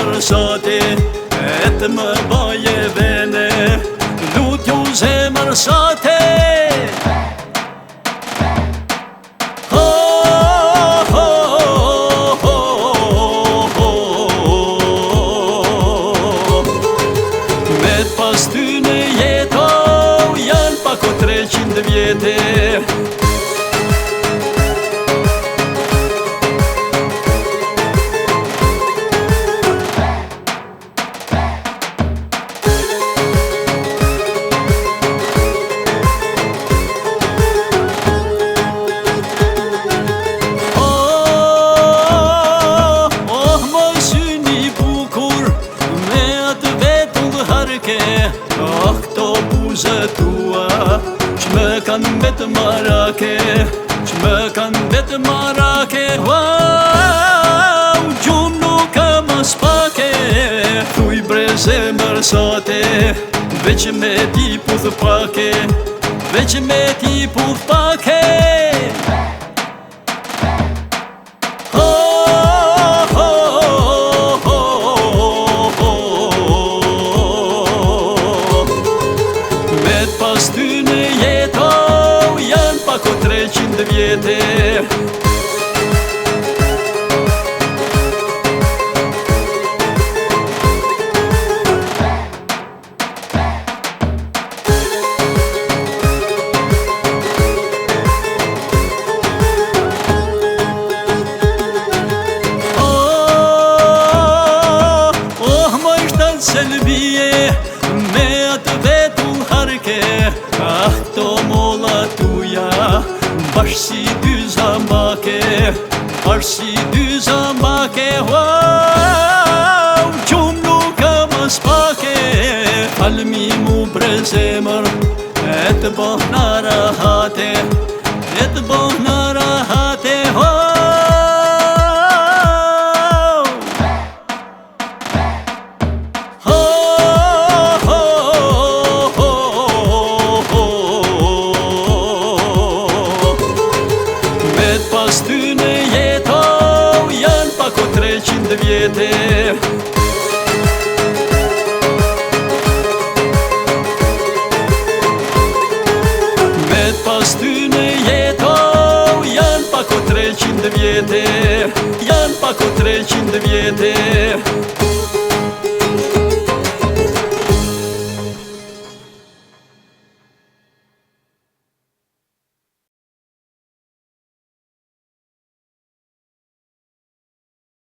zemër sati, e të më baje vene, lutju zemër sati. Pas ty në jeto, janë pako 300 vjete. Këto buzët tua që më kanë betë marake, që më kanë betë marake. Gjumë nuk kam as pake, thuj bre zemër sate, veç me ti puth pake, veç me ti puth pake. Pas ty në jeto, janë pako 300 vjete. Më ishtë selbije, me atë vetu këto molla tuja, bashkë si dy zambake, bashkë si dy zambake. Gjumë nuk kam as pake, falmi mu bre zemër, e të bëh në rahate, e të bëh në rahate. Pas ty në jeto, janë pako 300 vjete. Met pas ty në jeto, janë pako 300 vjete, janë pako 300 vjete.